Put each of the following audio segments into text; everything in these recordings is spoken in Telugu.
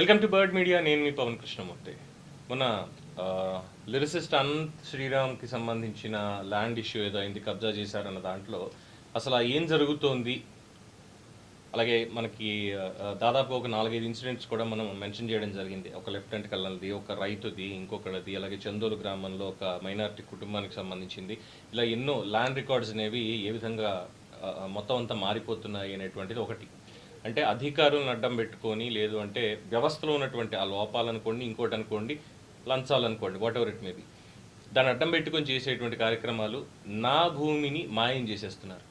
Welcome to bird media. నేను మీ పవన్ కృష్ణమూర్తి. మొన్న లిరిసిస్ట్ అనంత్ శ్రీరామ్కి సంబంధించిన ల్యాండ్ ఇష్యూ ఏదో అయింది, కబ్జా చేశారన్న దాంట్లో అసలు ఏం జరుగుతోంది, అలాగే మనకి దాదాపు ఒక 4-5 ఇన్సిడెంట్స్ కూడా మనం మెన్షన్ చేయడం జరిగింది. ఒక లెఫ్టినెంట్ కల్నల్ది, ఒక రైతుది, ఇంకొకటిది, అలాగే చందోలు గ్రామంలో ఒక మైనారిటీ కుటుంబానికి సంబంధించింది. ఇలా ఎన్నో ల్యాండ్ రికార్డ్స్ అనేవి ఏ విధంగా మొత్తం అంతా మారిపోతున్నాయి అనేటువంటిది ఒకటి. అంటే అధికారులను అడ్డం పెట్టుకొని, లేదు అంటే వ్యవస్థలో ఉన్నటువంటి ఆ లోపాలు అనుకోండి, ఇంకోటి అనుకోండి, లంచాలు అనుకోండి, what ever it may be, దాన్ని అడ్డం పెట్టుకొని చేసేటువంటి కార్యక్రమాలు నా భూమిని మాయం చేసేస్తున్నారు.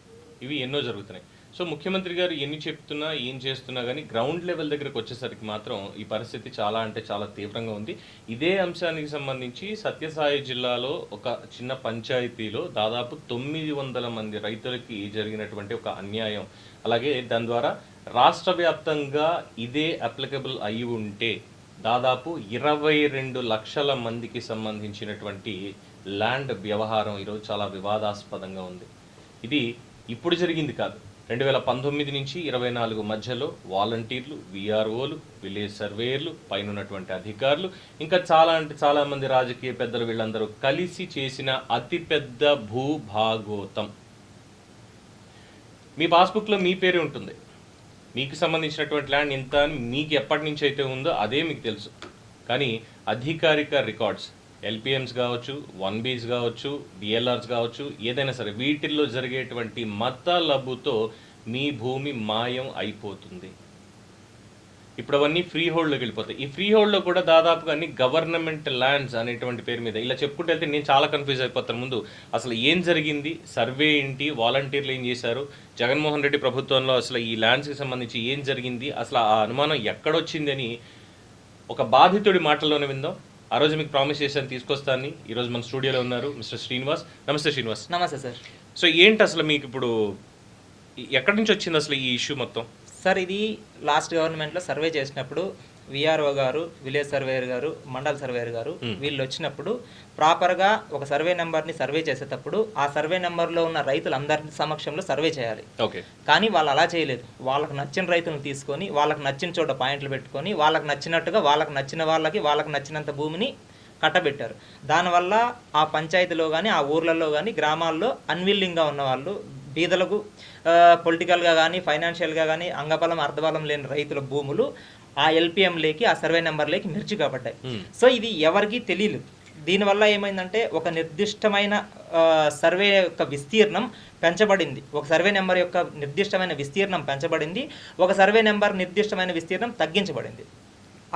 ఇవి ఎన్నో జరుగుతున్నాయి. సో ముఖ్యమంత్రి గారు ఎన్ని చెప్తున్నా, ఏం చేస్తున్నా కానీ గ్రౌండ్ లెవెల్ దగ్గరకు వచ్చేసరికి మాత్రం ఈ పరిస్థితి చాలా అంటే చాలా తీవ్రంగా ఉంది. ఇదే అంశానికి సంబంధించి సత్యసాయి జిల్లాలో ఒక చిన్న పంచాయతీలో దాదాపు 900 మంది రైతులకి జరిగినటువంటి ఒక అన్యాయం, అలాగే దాని ద్వారా రాష్ట్ర వ్యాప్తంగా ఇదే అప్లికబుల్ అయి ఉంటే దాదాపు 22 లక్షల మందికి సంబంధించినటువంటి ల్యాండ్ వ్యవహారం ఈరోజు చాలా వివాదాస్పదంగా ఉంది. ఇది ఇప్పుడు జరిగింది కాదు. 2019 నుంచి 24 మధ్యలో వాలంటీర్లు, విఆర్ఓలు, విలేజ్ సర్వేయర్లు, పైన ఉన్నటువంటి అధికారులు, ఇంకా చాలా అంటే చాలా మంది రాజకీయ పెద్దలు వీళ్ళందరూ కలిసి చేసిన అతిపెద్ద భూభాగోతం. మీ పాస్బుక్లో మీ పేరే ఉంటుంది. మీకు సంబంధించినటువంటి ల్యాండ్ ఎంత అని మీకు ఎప్పటి నుంచి అయితే ఉందో అదే మీకు తెలుసు. కానీ అధికారిక రికార్డ్స్, ఎల్పిఎంస్ కావచ్చు, 1Bs కావచ్చు, డిఎల్ఆర్స్ కావచ్చు, ఏదైనా సరే వీటిల్లో జరిగేటువంటి మతలబుతో మీ భూమి మాయం అయిపోతుంది. ఇప్పుడు అవన్నీ ఫ్రీ హోల్డ్లోకి వెళ్ళిపోతాయి. ఈ ఫ్రీ హోల్డ్లో కూడా దాదాపుగా అన్ని గవర్నమెంట్ ల్యాండ్స్ అనేటువంటి పేరు మీద ఇలా చెప్పుకుంటే వెళ్తే నేను చాలా కన్ఫ్యూజ్ అయిపోతాను. ముందు అసలు ఏం జరిగింది, సర్వే ఏంటి, వాలంటీర్లు ఏం చేశారు, జగన్మోహన్ రెడ్డి ప్రభుత్వంలో అసలు ఈ ల్యాండ్స్కి సంబంధించి ఏం జరిగింది, అసలు ఆ అనుమానం ఎక్కడొచ్చింది అని ఒక బాధితుడి మాటల్లోనే విందాం. ఆ రోజు మీకు ప్రామిస్ చేశాను తీసుకొస్తాను. ఈరోజు మన స్టూడియోలో ఉన్నారు మిస్టర్ శ్రీనివాస్. నమస్తే శ్రీనివాస్. నమస్తే సార్. సో ఏంటి అసలు మీకు ఇప్పుడు ఎక్కడి నుంచి వచ్చింది అసలు ఈ ఇష్యూ మొత్తం? సార్, ఇది లాస్ట్ గవర్నమెంట్లో సర్వే చేసినప్పుడు విఆర్ఓ గారు, విలేజ్ సర్వేయర్ గారు, మండల సర్వేయర్ గారు వీళ్ళు వచ్చినప్పుడు ప్రాపర్గా ఒక సర్వే నెంబర్ని సర్వే చేసేటప్పుడు ఆ సర్వే నెంబర్లో ఉన్న రైతులందరి సమక్షంలో సర్వే చేయాలి. ఓకే. కానీ వాళ్ళు అలా చేయలేదు. వాళ్ళకి నచ్చిన రైతులను తీసుకొని, వాళ్ళకి నచ్చిన చోట పాయింట్లు పెట్టుకొని, వాళ్ళకి నచ్చినట్టుగా వాళ్ళకి నచ్చిన వాళ్ళకి నచ్చినంత భూమిని కట్టబెట్టారు. దానివల్ల ఆ పంచాయతీలో కానీ, ఆ ఊర్లలో కానీ, గ్రామాల్లో అన్విల్లింగ్గా ఉన్న వాళ్ళు, బీదలకు పొలిటికల్గా కానీ, ఫైనాన్షియల్గా కానీ అంగబలం అర్ధబలం లేని రైతుల భూములు ఆ ఎల్పిఎంలోకి, ఆ సర్వే నెంబర్లోకి మిర్చి కాబట్టాయి. సో ఇది ఎవరికి తెలియదు. దీనివల్ల ఏమైందంటే ఒక నిర్దిష్టమైన సర్వే యొక్క విస్తీర్ణం పెంచబడింది, ఒక సర్వే నెంబర్ యొక్క నిర్దిష్టమైన విస్తీర్ణం పెంచబడింది, ఒక సర్వే నెంబర్ నిర్దిష్టమైన విస్తీర్ణం తగ్గించబడింది.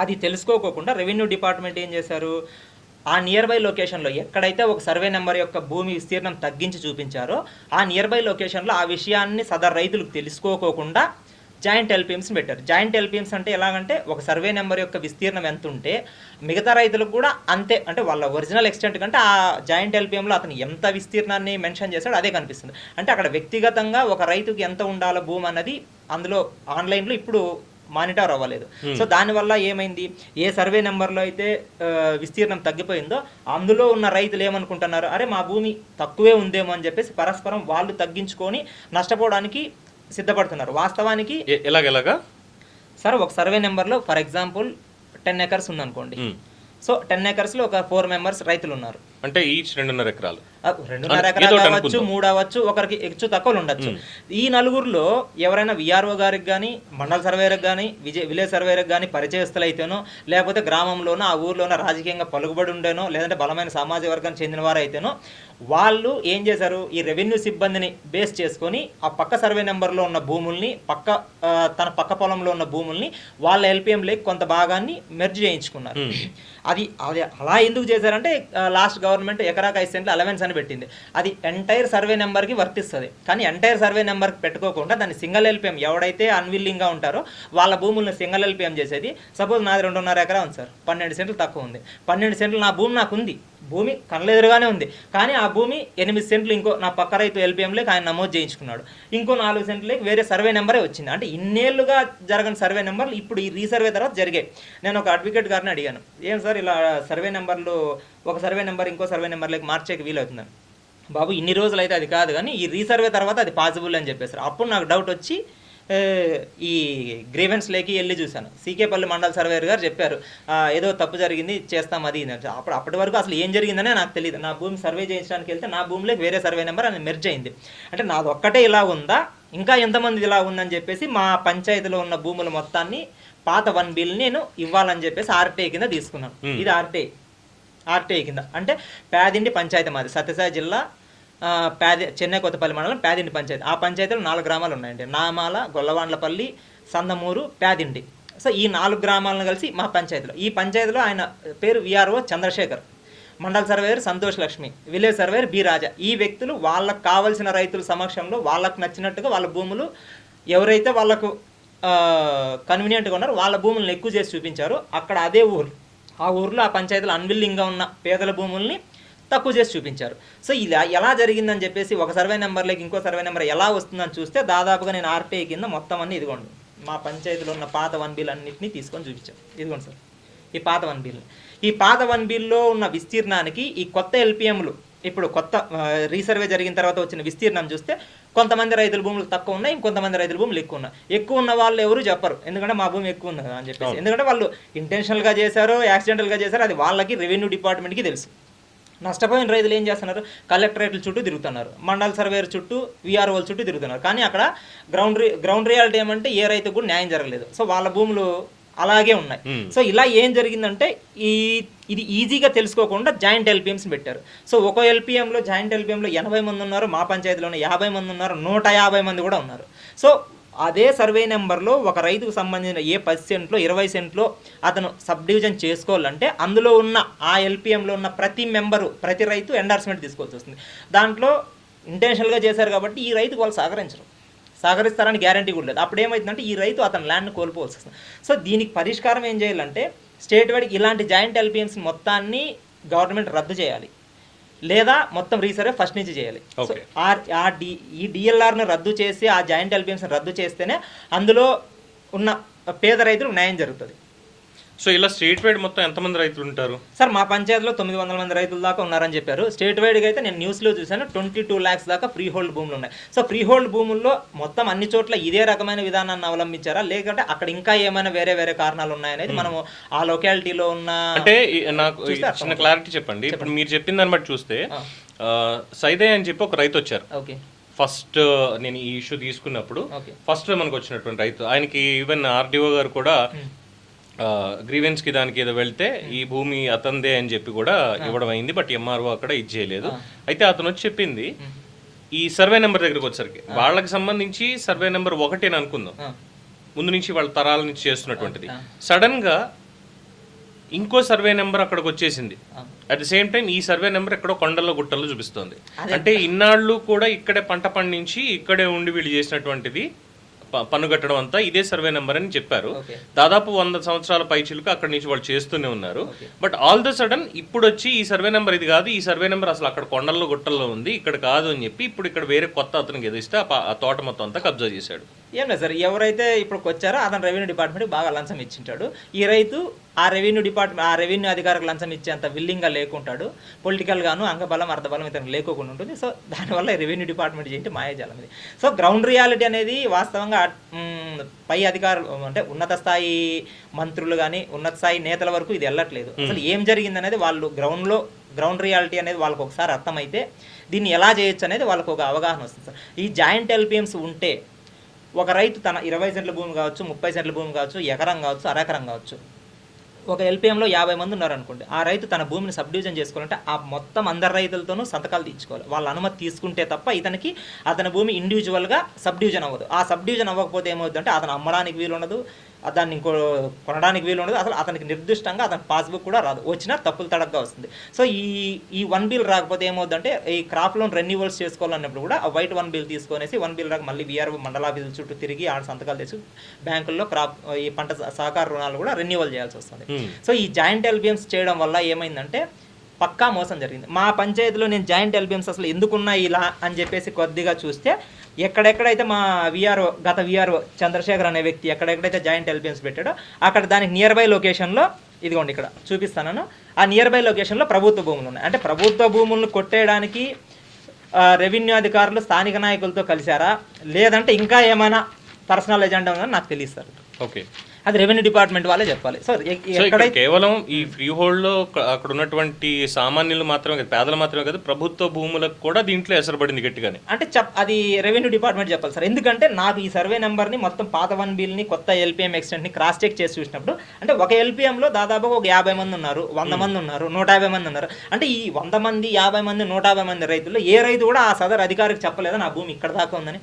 అది తెలుసుకోకుండా రెవెన్యూ డిపార్ట్మెంట్ ఏం చేశారు, ఆ నియర్ బై లొకేషన్లో ఎక్కడైతే ఒక సర్వే నెంబర్ యొక్క భూమి విస్తీర్ణం తగ్గించి చూపించారో ఆ నియర్ బై లొకేషన్లో ఆ విషయాన్ని సదరు రైతులకు తెలుసుకోకుండా జాయింట్ ఎల్పిఎంస్ పెట్టారు. జాయింట్ ఎల్పిఎంస్ అంటే ఎలాగంటే ఒక సర్వే నెంబర్ యొక్క విస్తీర్ణం ఎంత ఉంటే మిగతా రైతులకు కూడా అంతే, అంటే వాళ్ళ ఒరిజినల్ ఎక్స్టెంట్ కంటే ఆ జాయింట్ ఎల్పిఎంలో అతను ఎంత విస్తీర్ణాన్ని మెన్షన్ చేశాడో అదే కనిపిస్తుంది. అంటే అక్కడ వ్యక్తిగతంగా ఒక రైతుకి ఎంత ఉండాలో భూమి అన్నది అందులో ఆన్లైన్లో ఇప్పుడు మానిటర్ అవ్వలేదు. సో దానివల్ల ఏమైంది, ఏ సర్వే నెంబర్లో అయితే విస్తీర్ణం తగ్గిపోయిందో అందులో ఉన్న రైతులు ఏమనుకుంటున్నారు, అరే మా భూమి తక్కువే ఉందేమో అని చెప్పేసి పరస్పరం వాళ్ళు తగ్గించుకొని నష్టపోవడానికి సిద్ధపడుతున్నారు. వాస్తవానికి ఎలాగా సార్, ఒక సర్వే నెంబర్లో ఫర్ ఎగ్జాంపుల్ 10 acres ఉందనుకోండి. సో 10 acresలో ఒక 4 members రైతులు ఉన్నారు. అంటే ఈచ్ 2.5 ఎకరాలు, 2.5 ఎకరాలు అవ్వచ్చు, 3 అవ్వచ్చు, ఒకరికి హెచ్చు తక్కువలు ఉండొచ్చు. ఈ నలుగురిలో ఎవరైనా విఆర్ఓ గారికి కానీ, మండల సర్వేయర్కి కానీ, విలేజ్ సర్వేయర్కి కానీ పరిచయస్తులు అయితేనో, లేకపోతే గ్రామంలోనో ఆ ఊర్లోనో రాజకీయంగా పలుకుబడి ఉండేనో, లేదంటే బలమైన సామాజిక వర్గానికి చెందిన వారు అయితేనో వాళ్ళు ఏం చేశారు, ఈ రెవెన్యూ సిబ్బందిని బేస్ చేసుకొని ఆ పక్క సర్వే నెంబర్లో ఉన్న భూముల్ని, తన పక్క పొలంలో ఉన్న భూముల్ని వాళ్ళ ఎల్పిఎంలోకి కొంత భాగాన్ని మెర్జ్ చేయించుకున్నారు. అది అలా ఎందుకు చేశారంటే లాస్ట్ గవర్నమెంట్ ఎకరాకు 5 సెంట్లు అలవెన్స్ అని పెట్టింది. అది ఎంటైర్ సర్వే నెంబర్కి వర్తిస్తుంది. కానీ ఎంటైర్ సర్వే నెంబర్కి పెట్టుకోకుండా దాన్ని సింగిల్ ఎల్పిఎం, ఎవడైతే అన్విల్లింగ్గా ఉంటారో వాళ్ళ భూములను సింగిల్ ఎల్పిఎం చేసేది. సపోజ్ నాది 2.5 ఎకరా ఉంది సార్, 12 సెంట్లు తక్కువ ఉంది. 12 సెంట్లు నా భూమి నాకు ఉంది, భూమి కళ్ళెదురుగానే ఉంది. కానీ ఆ భూమి 8 సెంట్లు ఇంకో నా పక్క రైతు ఎల్పిఎంలోకి ఆయన నమోదు చేయించుకున్నాడు. ఇంకో 4 సెంట్లకి వేరే సర్వే నెంబరే వచ్చింది. అంటే ఇన్నేళ్లుగా జరగని సర్వే నెంబర్లు ఇప్పుడు ఈ రీసర్వే తర్వాత జరిగాయి. నేను ఒక అడ్వకేట్ గారిని అడిగాను, ఏం సార్ ఇలా సర్వే నెంబర్లు ఒక సర్వే నెంబర్ ఇంకో సర్వే నెంబర్లోకి మార్చేకి వీలవుతుందని. బాబు ఇన్ని రోజులు అయితే అది కాదు, కానీ ఈ రీసర్వే తర్వాత అది పాసిబుల్ అని చెప్పేసారు. అప్పుడు నాకు డౌట్ వచ్చి ఈ గ్రీవెన్స్ లేకి వెళ్ళి చూశాను. సీకేపల్లి మండల సర్వేయర్ గారు చెప్పారు ఏదో తప్పు జరిగింది చేస్తాం అది ఇది. అప్పటి వరకు అసలు ఏం జరిగిందనే నాకు తెలియదు. నా భూమి సర్వే చేయించడానికి వెళ్తే నా భూమిలోకి వేరే సర్వే నెంబర్ అని మెర్జ్ అయింది. అంటే నాది ఒక్కటే ఇలా ఉందా, ఇంకా ఎంతమంది ఇలా ఉందని చెప్పేసి మా పంచాయతీలో ఉన్న భూముల మొత్తాన్ని పాత 1 బిల్ నేను ఇవ్వాలని చెప్పేసి ఆర్టీఐ కింద తీసుకున్నాను. ఇది ఆర్టీఐ కింద. అంటే పేదిండి పంచాయతీ మాది, సత్యసాయి జిల్లా చెన్నై కొత్తపల్లి మండలం పేదిండి పంచాయతీ. ఆ పంచాయతీలో 4 గ్రామాలు ఉన్నాయండి. నామాల, గొల్లవాండ్లపల్లి, సందమూరు, పేదిండి. సో ఈ 4 గ్రామాలను కలిసి మా పంచాయతీలో. ఈ పంచాయతీలో ఆయన పేరు విఆర్ఓ చంద్రశేఖర్, మండల surveyor Santosh Lakshmi, village surveyor B Raja. ఈ వ్యక్తులు వాళ్ళకు కావాల్సిన రైతుల సమక్షంలో వాళ్ళకు నచ్చినట్టుగా వాళ్ళ భూములు ఎవరైతే వాళ్ళకు కన్వీనియంట్గా ఉన్నారో వాళ్ళ భూములను ఎక్కువ చేసి చూపించారు. అక్కడ అదే ఆ ఊర్లో ఆ పంచాయతీలో అన్విల్లింగ్గా ఉన్న పేదల భూముల్ని తక్కువ చేసి చూపించారు. సో ఇలా ఎలా జరిగిందని చెప్పేసి ఒక సర్వే నెంబర్లోకి ఇంకో సర్వే నెంబర్ ఎలా వస్తుందని చూస్తే దాదాపుగా నేను ఆర్టీఐ కింద మొత్తం అన్నీ ఇదిగోండి మా పంచాయతీలో ఉన్న పాత 1 బిల్ అన్నింటినీ తీసుకొని చూపించాను. ఇదిగోండి సార్ ఈ పాత 1 బిల్. ఈ పాత 1 బిల్లో ఉన్న విస్తీర్ణానికి ఈ కొత్త ఎల్పిఎంలు ఇప్పుడు కొత్త రీసర్వే జరిగిన తర్వాత వచ్చిన విస్తీర్ణం చూస్తే కొంతమంది రైతుల భూములు తక్కువ ఉన్నాయి, ఇంకొంతమంది రైతుల భూములు ఎక్కువ ఉన్నాయి. ఎక్కువ ఉన్న వాళ్ళు ఎవరు చెప్పరు, ఎందుకంటే మా భూమి ఎక్కువ ఉంది అని చెప్పేసి. ఎందుకంటే వాళ్ళు ఇంటెన్షనల్గా చేశారో యాక్సిడెంటల్గా చేశారో అది వాళ్ళకి రెవెన్యూ డిపార్ట్మెంట్కి తెలుసు. నష్టపోయిన రైతులు ఏం చేస్తున్నారు, కలెక్టరేట్ల చుట్టూ తిరుగుతున్నారు, మండల సర్వేయర్ చుట్టూ, విఆర్ఓల చుట్టూ తిరుగుతున్నారు. కానీ అక్కడ గ్రౌండ్ రియాలిటీ ఏమంటే ఏ రైతుకు కూడా న్యాయం జరగలేదు. సో వాళ్ళ భూములు అలాగే ఉన్నాయి. సో ఇలా ఏం జరిగిందంటే ఇది ఈజీగా తెలుసుకోకుండా జాయింట్ ఎల్పిఎంస్ పెట్టారు. సో ఒక ఎల్పిఎంలో జాయింట్ ఎల్పిఎంలో 80 మంది ఉన్నారు, మా పంచాయతీలోనే 50 మంది ఉన్నారు, 150 మంది కూడా ఉన్నారు. సో అదే సర్వే నెంబర్లో ఒక రైతుకు సంబంధించిన ఏ 10 సెంట్లో 20 సెంట్లో అతను సబ్ డివిజన్ చేసుకోవాలంటే అందులో ఉన్న ఆ ఎల్పిఎంలో ఉన్న ప్రతి రైతు ఎండార్స్మెంట్ తీసుకోవాల్సి వస్తుంది. దాంట్లో ఇంటెన్షనల్గా చేశారు కాబట్టి ఈ రైతుకు వాళ్ళు సహకరిస్తారని గ్యారంటీ కూడా లేదు. అప్పుడు ఏమవుతుందంటే ఈ రైతు అతని ల్యాండ్ని కోల్పోవాల్సి వస్తుంది. సో దీనికి పరిష్కారం ఏం చేయాలంటే స్టేట్ వైడ్ ఇలాంటి జాయింట్ ఎల్పిఎంస్ మొత్తాన్ని గవర్నమెంట్ రద్దు చేయాలి, లేదా మొత్తం రీసర్వే ఫస్ట్ నుంచి చేయాలి. సో ఈ డిఎల్ఆర్ను రద్దు చేసి ఆ జాయింట్ ఎల్పిఎంస్ని రద్దు చేస్తేనే అందులో ఉన్న పేద రైతులకు న్యాయం జరుగుతుంది. సో ఇలా స్టేట్ వైడ్ మొత్తం ఎంతమంది రైతులు ఉంటారు సార్? మా పంచాయతీలో 900 మంది రైతుల దాకా ఉన్నారని చెప్పారు. స్టేట్ వైడ్గా అయితే నేను న్యూస్లో చూశాను 22 lakhs దాకా ఫ్రీ హోల్డ్ భూములు ఉన్నాయి. సో ఫ్రీ హోల్డ్ భూముల్లో మొత్తం అన్ని చోట్ల ఇదే రకమైన విధానాన్ని అవలంబించారా, లేదంటే అక్కడ ఇంకా ఏమైనా వేరే కారణాలు ఉన్నాయనేది మనము ఆ లొకాలిటీలో ఉన్న అంటే నాకు చిన్న క్లారిటీ చెప్పండి. ఇప్పుడు మీరు చెప్పిన దాన్ని బట్టి చూస్తే సైదయ్య అని చెప్పి ఒక రైతు వచ్చారు. ఓకే, ఫస్ట్ నేను ఈ ఇష్యూ తీసుకున్నప్పుడు ఫస్ట్ మనకు వచ్చినటువంటి రైతు, ఆయనకి ఈవెన్ ఆర్డీఓ గారు కూడా గ్రీవెన్స్ కి దానికి ఏదో వెళ్తే ఈ భూమి అతందే అని చెప్పి కూడా ఇవ్వడం అయింది. బట్ ఎంఆర్ఓ అక్కడ ఇచ్చేయలేదు. అయితే అతను వచ్చి చెప్పింది ఈ సర్వే నెంబర్ దగ్గరికి వచ్చేసరికి వాళ్ళకి సంబంధించి సర్వే నెంబర్ 1 అని అనుకుందాం, ముందు నుంచి వాళ్ళ తరాల నుంచి చేస్తున్నటువంటిది. సడన్ గా ఇంకో సర్వే నెంబర్ అక్కడికి వచ్చేసింది. అట్ ది సేమ్ టైం ఈ సర్వే నెంబర్ ఎక్కడో కొండల్లో గుట్టల్లో చూపిస్తుంది. అంటే ఇన్నాళ్ళు కూడా ఇక్కడే పంట పండించి ఇక్కడే ఉండి వీళ్ళు చేసినటువంటిది పన్ను కట్టడం అంతా ఇదే సర్వే నెంబర్ అని చెప్పారు. దాదాపు 100 సంవత్సరాల పైచిలకు అక్కడి నుంచి వాళ్ళు చేస్తూనే ఉన్నారు. బట్ ఆల్ ద సడన్ ఇప్పుడు వచ్చి ఈ సర్వే నెంబర్ ఇది కాదు, ఈ సర్వే నెంబర్ అసలు అక్కడ కొండల్లో గుట్టల్లో ఉంది, ఇక్కడ కాదు అని చెప్పి ఇప్పుడు ఇక్కడ వేరే కొత్త అతనికి ఎదిస్తే ఆ తోట మొత్తం అంతా కబ్జా చేశాడు. ఏం లేదు సార్, ఎవరైతే ఇప్పుడు వచ్చారో అతను రెవెన్యూ డిపార్ట్మెంట్కి బాగా లంచం ఇచ్చింటాడు. ఈ రైతు ఆ రెవెన్యూ అధికారికి లంచం ఇచ్చేంత విల్లింగ్గా లేకుంటాడు. పొలిటికల్గాను అంగబలం అర్ధబలం ఇతను లేకోకుండా ఉంటుంది. సో దానివల్ల రెవెన్యూ డిపార్ట్మెంట్ చేయండి మాయాజాలం ఇది. సో గ్రౌండ్ రియాలిటీ అనేది వాస్తవంగా పై అధికారులు అంటే ఉన్నత స్థాయి మంత్రులు కానీ ఉన్నత స్థాయి నేతల వరకు ఇది వెళ్ళట్లేదు. అసలు ఏం జరిగింది అనేది వాళ్ళు గ్రౌండ్ రియాలిటీ అనేది వాళ్ళకి ఒకసారి అర్థమైతే దీన్ని ఎలా చేయొచ్చు అనేది వాళ్ళకు ఒక అవగాహన వస్తుంది సార్. ఈ జాయింట్ ఎల్పిఎంస్ ఉంటే ఒక రైతు తన 20 సెంట్ల భూమి కావచ్చు, 30 సెంట్ల భూమి కావచ్చు, ఎకరం కావచ్చు, అరెకరం కావచ్చు, ఒక ఎల్పిఎంలో 50 మంది ఉన్నారనుకోండి, ఆ రైతు తన భూమిని సబ్ డివిజన్ చేసుకోవాలంటే ఆ మొత్తం అందరు రైతులతోనూ సంతకాలు తీసుకోవాలి. వాళ్ళ అనుమతి తీసుకుంటే తప్ప అతని భూమి ఇండివిజువల్గా సబ్ డివిజన్ అవ్వదు. ఆ సబ్ డివిజన్ అవ్వకపోతే ఏమవుతుందంటే అతను అమ్మడానికి వీలు ఉండదు, దాన్ని కొనడానికి వీలు ఉండదు, అసలు అతనికి నిర్దిష్టంగా అతని పాస్బుక్ కూడా రాదు, వచ్చినా తప్పులు తడగ్గా వస్తుంది. సో ఈ 1 బిల్ రాకపోతే ఏమవుతుందంటే ఈ క్రాప్ లోన్ రెన్యూవల్స్ చేసుకోవాలన్నప్పుడు కూడా ఆ వైట్ 1 బిల్ తీసుకొనేసి 1 బిల్ రాక మళ్ళీ విఆర్ఓ మండలాఫీసుల చుట్టూ తిరిగి ఆడ సంతకాలు తెచ్చి బ్యాంకుల్లో ఈ పంట సహకార రుణాలు కూడా రెన్యూవల్ చేయాల్సి వస్తుంది. సో ఈ జాయింట్ ఎల్బిఎంస్ చేయడం వల్ల ఏమైందంటే పక్కా మోసం జరిగింది. మా పంచాయతీలో నేను జాయింట్ ఎల్బిఎంస్ అసలు ఎందుకున్నాయి ఇలా అని చెప్పేసి కొద్దిగా చూస్తే ఎక్కడెక్కడైతే మా గత విఆర్ఓ చంద్రశేఖర్ అనే వ్యక్తి ఎక్కడెక్కడైతే జాయింట్ ఎల్బిఎంస్ పెట్టాడో అక్కడ దానికి నియర్ బై లొకేషన్లో ఇదిగోండి ఇక్కడ చూపిస్తాను, ఆ నియర్ బై లొకేషన్లో ప్రభుత్వ భూములు ఉన్నాయి. అంటే ప్రభుత్వ భూములను కొట్టేయడానికి రెవెన్యూ అధికారులు స్థానిక నాయకులతో కలిశారా, లేదంటే ఇంకా ఏమైనా పర్సనల్ ఎజెండా ఉందని నాకు తెలియదు సార్. ఓకే, అది రెవెన్యూ డిపార్ట్మెంట్ వాళ్ళే చెప్పాలి. సో సో ఇక్కడ కేవలం ఈ ఫ్రీ హోల్డ్ లో అక్కడ ఉన్నటువంటి సామాన్యులు మాత్రమే కదా, పేదలు మాత్రమే కదా, ప్రభుత్వ భూములకు కూడా దీంట్లో ఎసరబడింది గట్టిగానే. అంటే అది రెవెన్యూ డిపార్ట్మెంట్ చెప్పాలి సార్. ఎందుకంటే నాకు ఈ సర్వే నెంబర్ని మొత్తం పాత 1 బిల్ని కొత్త ఎల్పిఎం ఎక్స్టెంట్ని క్రాస్ చెక్ చేసి చూసినప్పుడు అంటే ఒక ఎల్పిఎంలో దాదాపుగా ఒక 50 మంది ఉన్నారు, 100 మంది ఉన్నారు, 150 మంది ఉన్నారు. అంటే ఈ 100 మంది, 50 మంది, 150 మంది రైతుల్లో ఏ రైతు కూడా ఆ సదరు అధికారికి చెప్పలేదా నా భూమి ఇక్కడ దాకా ఉందని.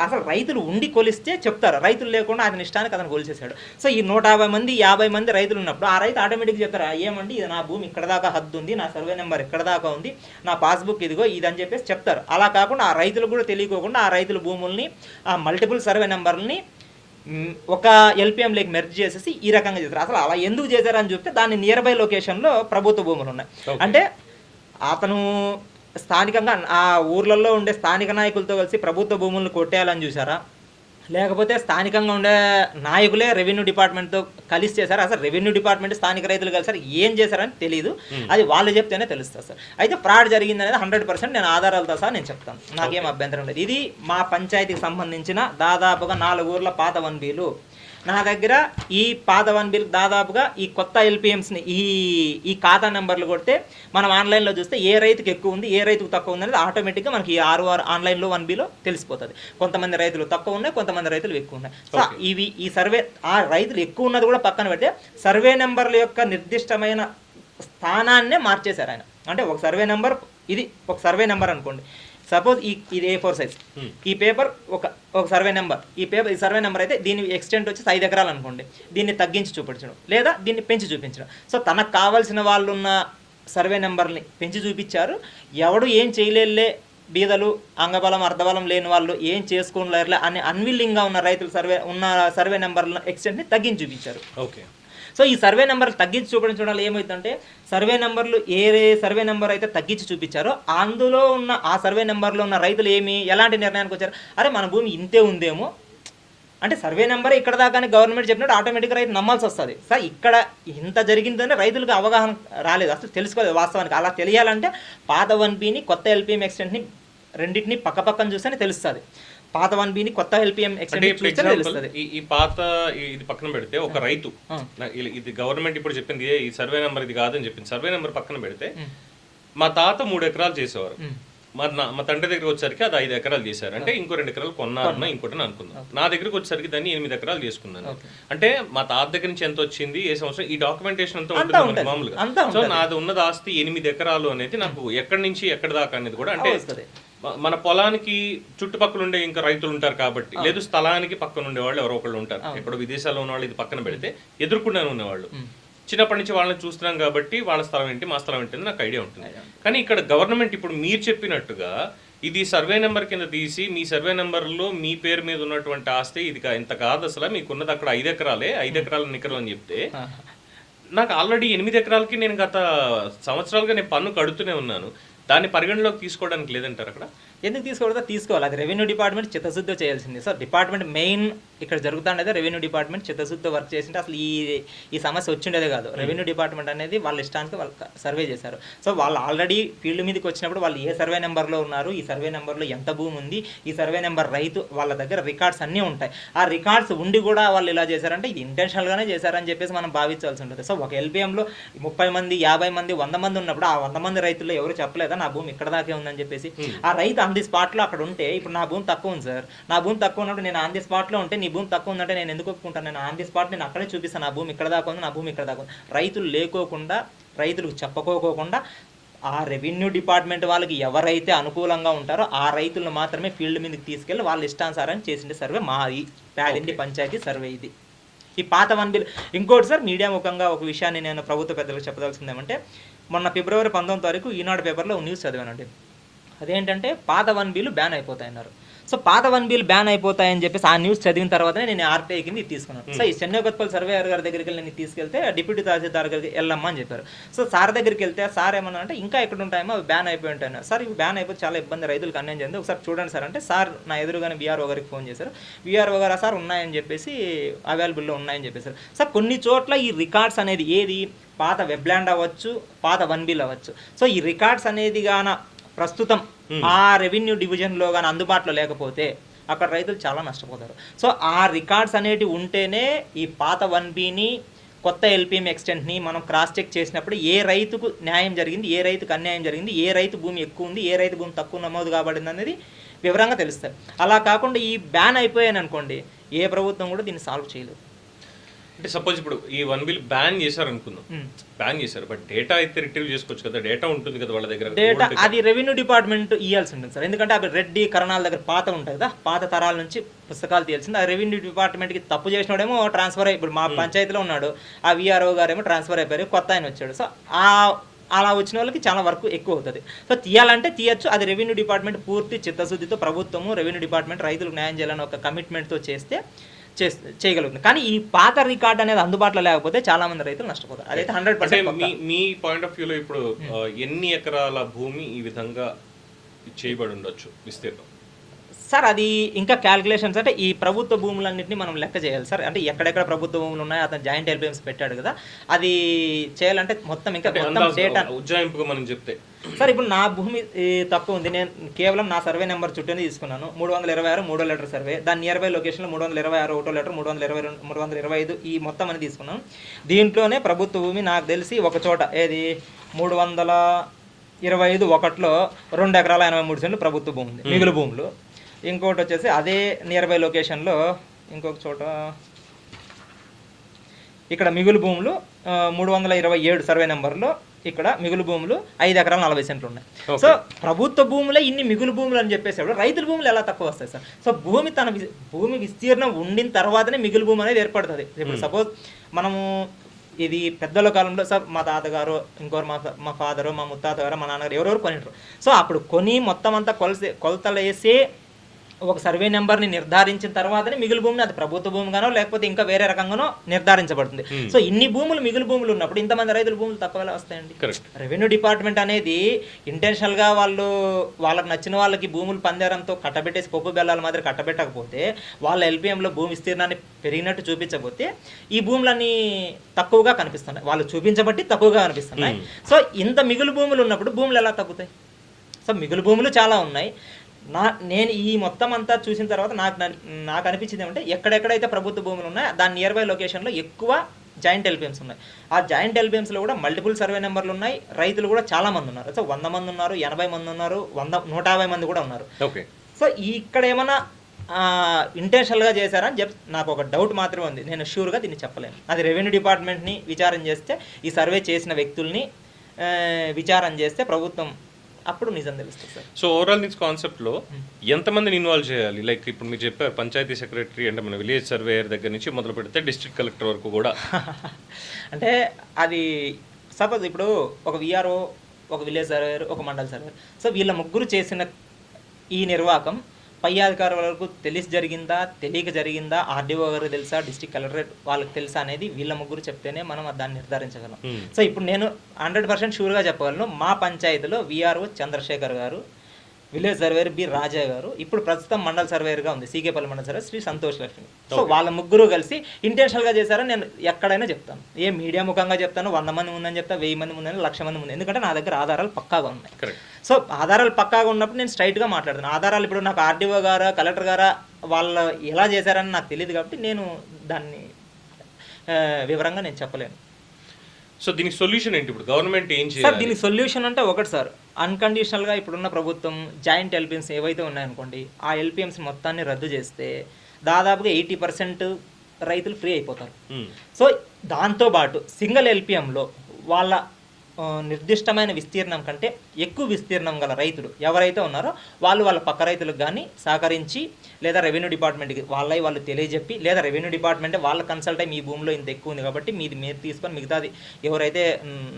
అసలు రైతులు ఉండి కొలిస్తే చెప్తారు, రైతులు లేకుండా అతని ఇష్టానికి అతను కొలిచేశాడు. సో ఈ 150 మంది 50 మంది రైతులు ఉన్నప్పుడు ఆ రైతు ఆటోమేటిక్గా చెప్తారు, ఏమండి ఇది నా భూమి ఇక్కడ దాకా హద్దు ఉంది, నా సర్వే నెంబర్ ఇక్కడ దాకా ఉంది, నా పాస్బుక్ ఇదిగో ఇది అని చెప్పేసి చెప్తారు. అలా కాకుండా ఆ రైతులు కూడా తెలియకోకుండా ఆ రైతుల భూముల్ని ఆ మల్టిపుల్ సర్వే నెంబర్ని ఒక ఎల్పిఎంలోకి మెర్జ్ చేసేసి ఈ రకంగా చేస్తారు. అసలు అలా ఎందుకు చేశారని చెప్తే దాని నియర్ బై లొకేషన్లో ప్రభుత్వ భూములు ఉన్నాయి. అంటే అతను స్థానికంగా ఆ ఊర్లలో ఉండే స్థానిక నాయకులతో కలిసి ప్రభుత్వ భూములను కొట్టేయాలని చూసారా, లేకపోతే స్థానికంగా ఉండే నాయకులే రెవెన్యూ డిపార్ట్మెంట్తో కలిసి చేశారు. అసలు రెవెన్యూ డిపార్ట్మెంట్ స్థానిక రైతులు కలిసారు, ఏం చేశారని తెలియదు, అది వాళ్ళు చెప్తేనే తెలుస్తుంది సార్. అయితే ఫ్రాడ్ జరిగింది అనేది 100% నేను ఆధారాలతో సహా నేను చెప్తాను, నాకేం అభ్యంతరం లేదు. ఇది మా పంచాయతీకి సంబంధించిన దాదాపుగా 4 ఊర్ల పాత 1 బిలు. నా దగ్గర ఈ పాత 1 బిల్ దాదాపుగా ఈ కొత్త ఎల్పిఎంస్ని ఈ ఖాతా నెంబర్లు కొడితే మనం ఆన్లైన్లో చూస్తే ఏ రైతుకి ఎక్కువ ఉంది, ఏ రైతుకు తక్కువ ఉంది అనేది ఆటోమేటిక్గా మనకి ఈ 6 ఆన్లైన్లో 1 బిలో తెలిసిపోతుంది. కొంతమంది రైతులు తక్కువ ఉన్నాయి, కొంతమంది రైతులు ఎక్కువ ఉన్నాయి. సో ఈ సర్వే ఆ రైతులు ఎక్కువ ఉన్నది కూడా పక్కన పెడితే సర్వే నెంబర్ల యొక్క నిర్దిష్టమైన స్థానాన్నే మార్చేశారు ఆయన. అంటే ఒక సర్వే నెంబర్, ఇది ఒక సర్వే నెంబర్ అనుకోండి, సపోజ్ ఇది A4 సైజ్, ఈ పేపర్ ఒక సర్వే నెంబర్, ఈ సర్వే నెంబర్ అయితే దీని ఎక్స్టెంట్ వచ్చి 5 ఎకరాలు అనుకోండి, దీన్ని తగ్గించి చూపించడం లేదా దీన్ని పెంచి చూపించడం. సో తనకు కావాల్సిన వాళ్ళు ఉన్న సర్వే నెంబర్ని పెంచి చూపించారు. ఎవడు ఏం చేయలేలే, బీదలు, అంగబలం అర్ధబలం లేని వాళ్ళు ఏం చేసుకోలేరులే అని అన్విల్లింగ్గా ఉన్న రైతులు సర్వే నెంబర్ల ఎక్స్టెంట్ని తగ్గించి చూపించారు. ఓకే, సో ఈ సర్వే నెంబర్లు తగ్గించి చూపించడం వల్ల ఏమవుతుందంటే సర్వే నెంబర్లు ఏ సర్వే నెంబర్ అయితే తగ్గించి చూపించారో అందులో ఉన్న ఆ సర్వే నెంబర్లో ఉన్న రైతులు ఎలాంటి నిర్ణయానికి వచ్చారు, అరే మన భూమి ఇంతే ఉందేమో, అంటే సర్వే నెంబర్ ఇక్కడ దాకా గవర్నమెంట్ చెప్పినట్టు ఆటోమేటిక్గా రైతు నమ్మాల్సి వస్తుంది. సార్ ఇక్కడ ఇంత జరిగిందంటే రైతులకు అవగాహన రాలేదు, అసలు తెలుసుకోలేదు వాస్తవానికి. అలా తెలియాలంటే పాత 1 బిని కొత్త ఎల్పిఎం ఎక్స్టెంట్ని రెండింటిని పక్కపక్కన చూస్తేనే తెలుస్తుంది. పాత 1 బిని కొత్త ఎల్పిఎం ఎక్స్టెంట్ చూస్తేనే తెలుస్తుంది. ఈ పాత ఇది పక్కన పెడితే ఒక రైతు, ఇది గవర్నమెంట్ ఇప్పుడు చెప్పింది ఈ సర్వే నెంబర్ ఇది కాదని చెప్పింది, సర్వే నెంబర్ పక్కన పెడితే మా తాత 3 ఎకరాలు చేసేవారు, మా తండ్రి దగ్గరికి వచ్చేసరికి అది 5 ఎకరాలు చేశారు, అంటే ఇంకో 2 ఎకరాలు కొన్నారన్నా ఇంకోటి అనుకుందాం. నా దగ్గరికి వచ్చేసరికి దాన్ని 8 ఎకరాలు చేసుకున్నాను. అంటే మా తాత దగ్గర నుంచి ఎంత వచ్చింది, ఏ సంవత్సరం, ఈ డాక్యుమెంటేషన్ అంతా ఉంటుంది మామూలుగా. సో నాది ఉన్నది ఆస్తి 8 ఎకరాలు అనేది నాకు ఎక్కడి నుంచి ఎక్కడి దాకా అనేది కూడా, అంటే మన పొలానికి చుట్టుపక్కల ఉండే ఇంకా రైతులు ఉంటారు కాబట్టి, లేదు స్థలానికి పక్కన ఉండే వాళ్ళు ఎవరో ఒకళ్ళు ఉంటారు, ఎక్కడో విదేశాల్లో ఉన్న వాళ్ళు ఇది పక్కన పెడితే ఎదుర్కొండానే ఉన్నవాళ్ళు. చిన్నప్పటి నుంచి వాళ్ళని చూస్తున్నాం కాబట్టి వాళ్ళ స్థలం ఏంటి మా స్థలం ఏంటి నాకు ఐడియా ఉంటుంది. కానీ ఇక్కడ గవర్నమెంట్ ఇప్పుడు మీరు చెప్పినట్టుగా ఇది సర్వే నెంబర్ కింద తీసి మీ సర్వే నెంబర్లో మీ పేరు మీద ఉన్నటువంటి ఆస్తి ఇది ఇంత కాదు, అసలు మీకున్నది అక్కడ 5 ఎకరాలే, 5 ఎకరాల నికరం అని చెప్తే నాకు ఆల్రెడీ 8 ఎకరాలకి నేను గత సంవత్సరాలుగా నేను పన్ను కడుతూనే ఉన్నాను, దాన్ని పరిగణలోకి తీసుకోవడానికి లేదంటారు అక్కడ? ఎందుకు తీసుకోవాలి, అది రెవెన్యూ డిపార్ట్మెంట్ చిత్తశుద్ధి చేయాల్సింది. సో డిపార్ట్మెంట్ మెయిన్ ఇక్కడ జరుగుతుండేది రెవెన్యూ డిపార్ట్మెంట్ చిత్తశుద్ధి వర్క్ చేసింటే అసలు ఈ సమస్య వచ్చిండేదే కాదు. రెవెన్యూ డిపార్ట్మెంట్ అనేది వాళ్ళ ఇష్టానికి వాళ్ళు సర్వే చేశారు. సో వాళ్ళు ఆల్రెడీ ఫీల్డ్ మీదకి వచ్చినప్పుడు వాళ్ళు ఏ సర్వే నెంబర్లో ఉన్నారు, ఈ సర్వే నెంబర్లో ఎంత భూమి ఉంది, ఈ సర్వే నెంబర్ రైతు వాళ్ళ దగ్గర రికార్డ్స్ అన్నీ ఉంటాయి. ఆ రికార్డ్స్ ఉండి కూడా వాళ్ళు ఇలా చేశారంటే ఇది ఇంటెన్షనల్గానే చేశారని చెప్పేసి మనం భావించాల్సి ఉంటుంది. సో ఒక ఎల్పిఎంలో 30 మంది, 50 మంది, 100 మంది ఉన్నప్పుడు ఆ 100 మంది రైతుల్లో ఎవరు చెప్పలేదా నా భూమి ఇక్కడ దాకే ఉందని చెప్పేసి? ఆ రైతు ఆన్ ది స్పాట్లో అక్కడ ఉంటే, ఇప్పుడు నా భూమి తక్కువ ఉంది సార్, నా భూమి తక్కువ ఉన్నప్పుడు నేను ఆన్ ది స్పాట్లో ఉంటే నీ భూమి తక్కువ ఉందంటే నేను ఎందుకు ఒప్పుకుంటాను? నేను ఆన్ ది స్పాట్ నేను అక్కడే చూపిస్తాను నా భూమి ఇక్కడ దాకా ఉంది, నా భూమి ఇక్కడ దాకా ఉంది. రైతులు లేకోకుండా, రైతులకు చెప్పుకోకుండా ఆ రెవెన్యూ డిపార్ట్మెంట్ వాళ్ళకి ఎవరైతే అనుకూలంగా ఉంటారో ఆ రైతులను మాత్రమే ఫీల్డ్ మీదకి తీసుకెళ్ళి వాళ్ళ ఇష్టానుసారం చేసిండే సర్వే మాది పేడింటి పంచాయతీ సర్వే ఇది. ఈ పాత 1 బిల్. ఇంకోటి సార్, మీడియా ముఖంగా ఒక విషయాన్ని నేను ప్రభుత్వ పెద్దలకు చెప్పదలుచుకుంది ఏమంటే, మొన్న ఫిబ్రవరి 19 తారీఖు ఈనాడు పేపర్లో న్యూస్ చదివానండి. అదేంటంటే పాత 1 బిల్లు బ్యాన్ అయిపోతాయన్నారు. సో పాత 1 బిల్ బ్యాన్ అయిపోతాయని చెప్పేసి ఆ న్యూస్ చదివిన తర్వాతనే నేను ఆర్టీఐ కింద ఇది తీసుకున్నాను. సో ఈ చెన్నైకొత్తపల్లి సర్వేయర్ గారి దగ్గరికి వెళ్ళి నేను తీసుకెళ్తే డిప్యూటీ తహసీల్దార్ దగ్గరికి వెళ్ళమ్మా అని చెప్పారు. సో సార్ దగ్గరికి వెళ్తే సార్ ఏమన్నా అంటే ఇంకా ఎక్కడ ఉంటాయేమో అవి బ్యాన్ అయిపోయి ఉంటాయి సార్, ఇవి బ్యాన్ అయిపోతే చాలా ఇబ్బంది, రైతులకు అన్యాయం జరిగింది, ఒకసారి చూడండి సార్ అంటే సార్ నా ఎదురుగానే వీఆర్ఓ గారికి ఫోన్ చేశారు. వీఆర్ఓ గారు సార్ ఉన్నాయని చెప్పేసి అవైలబుల్లో ఉన్నాయని చెప్పేశారు. సార్ కొన్ని చోట్ల ఈ రికార్డ్స్ అనేది ఏది పాత వెబ్లాండ్ అవ్వచ్చు, పాత 1 బిల్ అవ్వచ్చు. సో ఈ రికార్డ్స్ అనేది గాన ప్రస్తుతం ఆ రెవెన్యూ డివిజన్లో కానీ అందుబాటులో లేకపోతే అక్కడ రైతులు చాలా నష్టపోతారు. సో ఆ రికార్డ్స్ అనేటివి ఉంటేనే ఈ పాత 1Bని కొత్త ఎల్పిఎం ఎక్స్టెంట్ని మనం క్రాస్ చెక్ చేసినప్పుడు ఏ రైతుకు న్యాయం జరిగింది, ఏ రైతుకు అన్యాయం జరిగింది, ఏ రైతు భూమి ఎక్కువ ఉంది, ఏ రైతు భూమి తక్కువ నమోదు కాబడింది అనేది వివరంగా తెలుస్తుంది. అలా కాకుండా ఈ బ్యాన్ అయిపోయాను అనుకోండి, ఏ ప్రభుత్వం కూడా దీన్ని సాల్వ్ చేయలేదు. అంటే సపోజ్ ఇప్పుడు ఈ 1 బిల్ బ్యాన్ చేశారు అనుకుందాం, బ్యాన్ చేశారు, బట్ డేటా అయితే రిట్రీవ్ చేసుకోవచ్చు కదా, డేటా ఉంటుంది కదా వాళ్ళ దగ్గర. డేటా అది రెవెన్యూ డిపార్ట్మెంట్ ఇవ్వాల్సి ఉంటుంది సార్, ఎందుకంటే అవి రెడ్డి కరణాల దగ్గర పాత ఉంటాయి కదా, పాత తరాల నుంచి పుస్తకాలు తీయాల్సింది. ఆ రెవెన్యూ డిపార్ట్మెంట్కి తప్పు చేసినోడేమో ట్రాన్స్ఫర్ ఇప్పుడు మా పంచాయతీలో ఉన్నాడు, ఆ విఆర్ఓ గారేమో ట్రాన్స్ఫర్ అయిపోయారు, కొత్త ఆయన వచ్చాడు. సో అలా వచ్చిన వాళ్ళకి చాలా వర్క్ ఎక్కువ అవుతుంది. సో తీయాలంటే తీయచ్చు, అది రెవెన్యూ డిపార్ట్మెంట్ పూర్తి చిత్తశుద్ధితో ప్రభుత్వము రెవెన్యూ డిపార్ట్మెంట్ రైతులకు న్యాయం చేయాలని ఒక కమిట్మెంట్తో చేస్తే చేయగలుగుతుంది. కానీ ఈ పాత రికార్డ్ అనేది అందుబాటులో లేకపోతే చాలా మంది రైతులు నష్టపోతారు. అదైతే 100%. మీ పాయింట్ ఆఫ్ వ్యూలో ఇప్పుడు ఎన్ని ఎకరాల భూమి ఈ విధంగా చేయబడి ఉండొచ్చు విస్తీర్ణం సార్? అది ఇంకా క్యాలిక్యులేషన్స్ అంటే ఈ ప్రభుత్వ భూములన్నింటినీ మనం లెక్క చేయాలి సార్. అంటే ఎక్కడెక్కడ ప్రభుత్వ భూములు ఉన్నాయో అతను జాయింట్ ఎల్పిఎంస్ పెట్టాడు కదా, అది చేయాలంటే మొత్తం ఇంకా డేటా ఉజ్జాయింపుగా మనం చెప్తే సార్, ఇప్పుడు నా భూమి తక్కువ ఉంది, నేను కేవలం నా సర్వే నెంబర్ చుట్టూనే తీసుకున్నాను. 326 3వ లెటర్ సర్వే, దాని నియర్ బై లొకేషన్లో 326 1వ లెటర్, 322 325 ఈ మొత్తం అని తీసుకున్నాను. దీంట్లోనే ప్రభుత్వ భూమి నాకు తెలిసి ఒక చోట ఏది 325 ఒకటిలో 2 ఎకరాల 83 సెంట్లు ప్రభుత్వ భూమి ఉంది, మిగులు భూములు. ఇంకోటి వచ్చేసి అదే నియర్ బై లొకేషన్లో ఇంకొక చోట ఇక్కడ మిగులు భూములు 327 సర్వే నెంబర్లో ఇక్కడ మిగులు భూములు 5 ఎకరాల 40 సెంట్లు ఉన్నాయి. సో ప్రభుత్వ భూములే ఇన్ని మిగులు భూములు అని చెప్పేసి రైతుల భూములు ఎలా తక్కువ వస్తాయి సార్? సో భూమి విస్తీర్ణం ఉండిన తర్వాతనే మిగులు భూమి అనేది ఏర్పడుతుంది. ఇప్పుడు సపోజ్ మనము ఇది పెద్దల కాలంలో సార్ మా తాతగారు, ఇంకోరు మా ఫాదరు, మా ముత్తాత గారు, మా నాన్నగారు ఎవరెవరు కొనింటారు. సో అప్పుడు కొని మొత్తం అంతా కొలతలు వేసి ఒక సర్వే నెంబర్ని నిర్ధారించిన తర్వాతనే మిగులు భూమిని, అది ప్రభుత్వ భూమిగానో లేకపోతే ఇంకా వేరే రకంగానో నిర్ధారించబడుతుంది. సో ఇన్ని భూములు మిగులు భూములు ఉన్నప్పుడు ఇంతమంది రైతుల భూములు తక్కువ వస్తాయండి. రెవెన్యూ డిపార్ట్మెంట్ అనేది ఇంటెన్షనల్గా వాళ్ళకి నచ్చిన వాళ్ళకి భూములు పందేరంతో కట్టబెట్టేసి పప్పు బెల్లాల మాదిరి కట్టబెట్టకపోతే, వాళ్ళ ఎల్పిఎంలో భూమి విస్తీర్ణాన్ని పెరిగినట్టు చూపించకపోతే ఈ భూములన్నీ తక్కువగా కనిపిస్తున్నాయి, వాళ్ళు చూపించబట్టి తక్కువగా కనిపిస్తున్నాయి. సో ఇంత మిగులు భూములు ఉన్నప్పుడు భూములు ఎలా తగ్గుతాయి? సో మిగులు భూములు చాలా ఉన్నాయి. నేను ఈ మొత్తం అంతా చూసిన తర్వాత నాకు అనిపించింది ఏమంటే, ఎక్కడెక్కడైతే ప్రభుత్వ భూములు ఉన్నాయో దాని నియర్ బై లొకేషన్లో ఎక్కువ జాయింట్ ఎల్పిఎంస్ ఉన్నాయి. ఆ జాయింట్ ఎల్పిఎంస్లో కూడా మల్టిపుల్ సర్వే నెంబర్లు ఉన్నాయి, రైతులు కూడా చాలా మంది ఉన్నారు. సో 100 మంది ఉన్నారు, 80 మంది ఉన్నారు, 150 మంది కూడా ఉన్నారు. సో ఇక్కడ ఏమన్నా ఇంటెన్షనల్గా చేశారని నాకు ఒక డౌట్ మాత్రమే ఉంది, నేను షూర్గా దీన్ని చెప్పలేను. అది రెవెన్యూ డిపార్ట్మెంట్ని విచారణ చేస్తే, ఈ సర్వే చేసిన వ్యక్తుల్ని విచారణ చేస్తే ప్రభుత్వం అప్పుడు నిజం తెలుస్తుంది సార్. సో ఓవరాల్ దిస్ కాన్సెప్ట్లో ఎంతమందిని ఇన్వాల్వ్ చేయాలి? లైక్ ఇప్పుడు మీరు చెప్పారు పంచాయతీ సెక్రటరీ అంటే మన విలేజ్ సర్వేయర్ దగ్గర నుంచి మొదలు పెడితే డిస్ట్రిక్ట్ కలెక్టర్ వరకు కూడా. అంటే అది సపోజ్ ఇప్పుడు ఒక విఆర్ఓ, ఒక విలేజ్ సర్వేయర్, ఒక మండల సర్వేయర్, సో వీళ్ళ ముగ్గురు చేసిన ఈ నిర్వాహకం పై అధికారుల వరకు తెలిసి జరిగిందా, తెలియక జరిగిందా, ఆర్డీఓ గారు తెలుసా, డిస్ట్రిక్ట్ కలెక్టరేట్ వాళ్ళకి తెలుసా అనేది వీళ్ళ ముగ్గురు చెప్తేనే మనం దాన్ని నిర్ధారించగలం. సో ఇప్పుడు నేను 100% షూర్గా చెప్పగలను, మా పంచాయతీలో విఆర్ఓ చంద్రశేఖర్ గారు, విలేజ్ సర్వేయర్ బి రాజా గారు, ఇప్పుడు ప్రస్తుతం మండల సర్వేయర్గా ఉంది సీకేపల్లి మండల సర్వేయర్ శ్రీ సంతోష్ లక్ష్మి. సో వాళ్ళ ముగ్గురు కలిసి ఇంటెన్షనల్గా చేశారని నేను ఎక్కడైనా చెప్తాను, ఏ మీడియా ముఖంగా చెప్తాను, 100 మంది ముందని చెప్తా, 1000 మంది ముందని, 1,00,000 మంది ముందు, ఎందుకంటే నా దగ్గర ఆధారాలు పక్కాగా ఉన్నాయి. సో ఆధారాలు పక్కాగా ఉన్నప్పుడు నేను స్ట్రైట్గా మాట్లాడుతాను. ఆధారాలు ఇప్పుడు నాకు ఆర్డీఓ గారా, కలెక్టర్ గారా వాళ్ళు ఎలా చేశారని నాకు తెలియదు కాబట్టి నేను దాన్ని వివరంగా నేను చెప్పలేను. సో దీనికి సొల్యూషన్ ఏంటి? ఇప్పుడు గవర్నమెంట్ ఏం చేయాలి సార్? దీనికి సొల్యూషన్ అంటే ఒకటి సార్, అన్కండిషనల్గా ఇప్పుడున్న ప్రభుత్వం జాయింట్ ఎల్పిఎంస్ ఏవైతే ఉన్నాయనుకోండి, ఆ ఎల్పిఎంస్ మొత్తాన్ని రద్దు చేస్తే దాదాపుగా 80% రైతులు ఫ్రీ అయిపోతారు. సో దాంతోపాటు సింగిల్ ఎల్పిఎంలో వాళ్ళ నిర్దిష్టమైన విస్తీర్ణం కంటే ఎక్కువ విస్తీర్ణం గల రైతులు ఎవరైతే ఉన్నారో వాళ్ళ పక్క రైతులకు కానీ సహకరించి, లేదా రెవెన్యూ డిపార్ట్మెంట్కి వాళ్ళు తెలియజెప్పి, లేదా రెవెన్యూ డిపార్ట్మెంటే వాళ్ళ కన్సల్ట్ అయ్యి మీ భూమిలో ఇంత ఎక్కువ ఉంది కాబట్టి మీరు తీసుకొని మిగతాది ఎవరైతే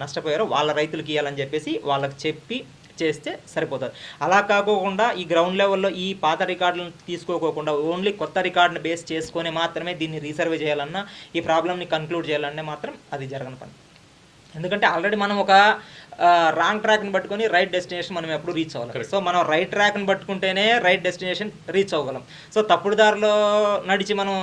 నష్టపోయారో వాళ్ళ రైతులకు ఇవ్వాలని చెప్పేసి వాళ్ళకి చెప్పి చేస్తే సరిపోతుంది. అలా కాకోకుండా ఈ గ్రౌండ్ లెవెల్లో ఈ పాత రికార్డులను తీసుకోకుండా ఓన్లీ కొత్త రికార్డుని బేస్ చేసుకొని మాత్రమే దీన్ని రీసర్వే చేయాలన్నా, ఈ ప్రాబ్లమ్ని కన్క్లూడ్ చేయాలన్నా మాత్రం అది జరగని పని. ఎందుకంటే ఆల్రెడీ మనం ఒక రాంగ్ ట్రాక్ని పట్టుకొని రైట్ డెస్టినేషన్ మనం ఎప్పుడు రీచ్ అవ్వాలి. సో మనం రైట్ ట్రాక్ని పట్టుకుంటేనే రైట్ డెస్టినేషన్ రీచ్ అవ్వగలం. సో తప్పుడు దారిలో నడిచి మనం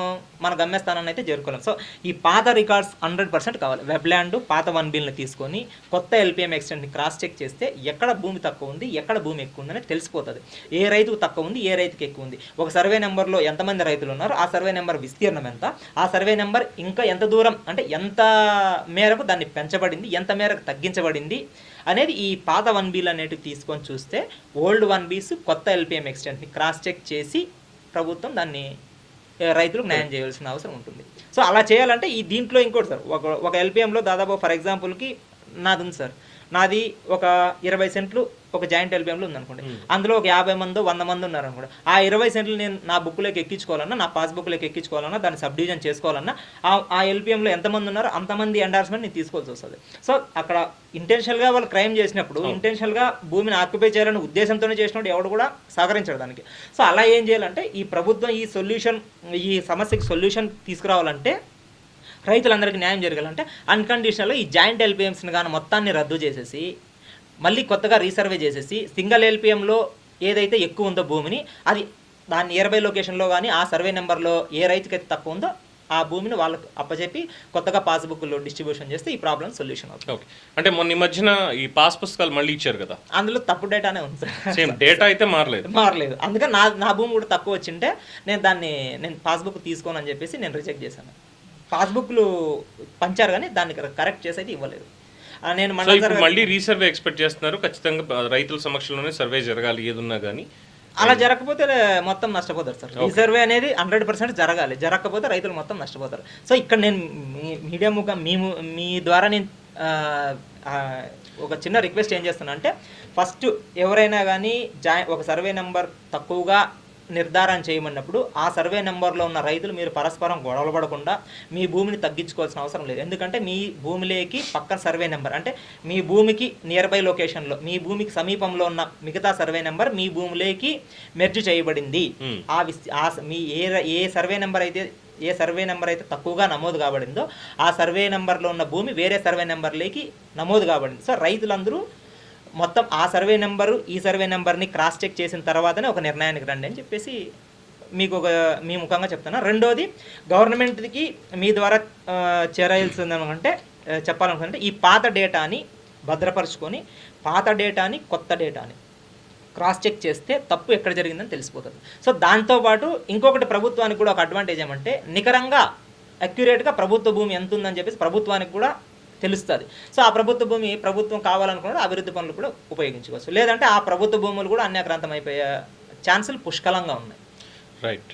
మన గమ్యస్థానాన్ని అయితే చేరుకోలేం. సో ఈ పాత రికార్డ్స్ 100% కావాలి. వెబ్ల్యాండ్ పాత 1Bని తీసుకొని కొత్త ఎల్పిఎం ఎక్స్టెంట్ని క్రాస్ చెక్ చేస్తే ఎక్కడ భూమి తక్కువ ఉంది, ఎక్కడ భూమి ఎక్కువ ఉందని తెలిసిపోతుంది. ఏ రైతుకు తక్కువ ఉంది, ఏ రైతుకి ఎక్కువ ఉంది, ఒక సర్వే నెంబర్లో ఎంతమంది రైతులు ఉన్నారు, ఆ సర్వే నెంబర్ విస్తీర్ణం ఎంత, ఆ సర్వే నెంబర్ ఇంకా ఎంత దూరం అంటే ఎంత మేరకు దాన్ని పెంచబడింది, ఎంత మేరకు తగ్గించబడింది అనేది ఈ పాత 1Bలు అనేటివి తీసుకొని చూస్తే ఓల్డ్ 1Bs కొత్త ఎల్పిఎం ఎక్స్టెంట్ని క్రాస్ చెక్ చేసి ప్రభుత్వం దాన్ని రైతులకు న్యాయం చేయాల్సిన అవసరం ఉంటుంది. సో అలా చేయాలంటే ఈ దీంట్లో ఇంకోటి సార్, ఒక ఎల్పిఎంలో దాదాపు ఫర్ ఎగ్జాంపుల్కి నాది ఉంది సార్, నాది ఒక 20 సెంట్లు ఒక జాయింట్ ఎల్పిఎంలో ఉందనుకోండి, అందులో ఒక 50 మంది 100 మంది ఉన్నారనుకోండి, ఆ 20 సెంట్లు నేను నా బుక్లోకి ఎక్కించుకోవాలన్నా, నా పాస్బుక్లోకి ఎక్కించుకోవాలన్నా, దాన్ని సబ్ డివిజన్ చేసుకోవాలన్నా ఆ ఎల్పిఎంలో ఎంతమంది ఉన్నారో అంతమంది ఎండార్స్మెంట్ నేను తీసుకోవాల్సి వస్తుంది. సో అక్కడ ఇంటెన్షనల్గా వాళ్ళు క్రైమ్ చేసినప్పుడు ఇంటెన్షనల్గా భూమిని ఆక్యుపై చేయాలనే ఉద్దేశంతోనే చేసినప్పుడు ఎవడు కూడా సహకరించడు దానికి. సో అలా ఏం చేయాలంటే ఈ ప్రభుత్వం ఈ సమస్యకి సొల్యూషన్ తీసుకురావాలంటే, రైతులందరికీ న్యాయం జరగాలంటే అన్కండిషనల్గా ఈ జాయింట్ ఎల్పిఎంస్ని కానీ మొత్తాన్ని రద్దు చేసేసి మళ్ళీ కొత్తగా రీసర్వే చేసేసి సింగిల్ ఎల్పిఎంలో ఏదైతే ఎక్కువ ఉందో భూమిని అది దాని నియర్ బై లొకేషన్లో కానీ ఆ సర్వే నెంబర్లో ఏ రైతుకైతే తక్కువ ఉందో ఆ భూమిని వాళ్ళకి అప్పచెప్పి కొత్తగా పాస్బుక్లో డిస్ట్రిబ్యూషన్ చేస్తే ఈ ప్రాబ్లం సొల్యూషన్ అవుతుంది. ఓకే, అంటే మొన్న ఈ మధ్యన ఈ పాస్ పుస్తకాలు మళ్ళీ ఇచ్చారు కదా, అందులో తప్పు డేటానే ఉంది సార్. సేమ్ డేటా అయితే మారలేదు. అందుకని నా భూమి కూడా తక్కువ వచ్చింటే నేను పాస్బుక్ తీసుకోనని చెప్పేసి నేను రిజెక్ట్ చేశాను. పాస్బుక్లు పంచారు కానీ దాన్ని కరెక్ట్ చేసి అయితే ఇవ్వలేదు. నేను మళ్ళీ రీసర్వే ఎక్స్పెక్ట్ చేస్తున్నారు. ఖచ్చితంగా రైతుల సమక్షంలోనే సర్వే జరగాలి ఏదున్నా కానీ. అలా జరగకపోతే మొత్తం నష్టపోతారు సార్. రీసర్వే అనేది 100% జరగాలి, జరగకపోతే రైతులు మొత్తం నష్టపోతారు. సో ఇక్కడ నేను మీడియా మీ ద్వారా నేను ఒక చిన్న రిక్వెస్ట్ ఏం చేస్తున్నా అంటే, ఫస్ట్ ఎవరైనా కానీ ఒక సర్వే నెంబర్ తక్కువగా నిర్ధారణ చేయమన్నప్పుడు ఆ సర్వే నెంబర్లో ఉన్న రైతులు మీరు పరస్పరం గొడవలు పడకుండా మీ భూమిని తగ్గించుకోవాల్సిన అవసరం లేదు. ఎందుకంటే మీ భూమిలోకి పక్కన సర్వే నెంబర్ అంటే మీ భూమికి నియర్ బై లొకేషన్లో మీ భూమికి సమీపంలో ఉన్న మిగతా సర్వే నెంబర్ మీ భూమిలోకి మెర్జ్ చేయబడింది. మీ ఏ సర్వే నెంబర్ అయితే తక్కువగా నమోదు కాబడిందో ఆ సర్వే నెంబర్లో ఉన్న భూమి వేరే సర్వే నెంబర్లోకి నమోదు కాబడింది. సో రైతులందరూ మొత్తం ఆ సర్వే నెంబరు ఈ సర్వే నెంబర్ని క్రాస్ చెక్ చేసిన తర్వాతనే ఒక నిర్ణయానికి రండి అని చెప్పేసి మీ ముఖంగా చెప్తున్నా. రెండోది, గవర్నమెంట్కి మీ ద్వారా చేరాల్సిందేమంటే చెప్పాలనుకుంటే ఈ పాత డేటాని భద్రపరుచుకొని పాత డేటాని కొత్త డేటాని క్రాస్ చెక్ చేస్తే తప్పు ఎక్కడ జరిగిందని తెలిసిపోతుంది. సో దాంతోపాటు ఇంకొకటి ప్రభుత్వానికి కూడా ఒక అడ్వాంటేజ్ ఏమంటే నికరంగా అక్యురేట్గా ప్రభుత్వ భూమి ఎంత ఉందని చెప్పేసి ప్రభుత్వానికి కూడా తెలుస్తుంది. సో ఆ ప్రభుత్వ భూమి ప్రభుత్వం కావాలనుకున్నప్పుడు అభివృద్ధి పనులు కూడా ఉపయోగించుకోవచ్చు. లేదంటే ఆ ప్రభుత్వ భూములు కూడా అన్యాక్రాంతం అయిపోయే ఛాన్సులు పుష్కలంగా ఉన్నాయి. రైట్.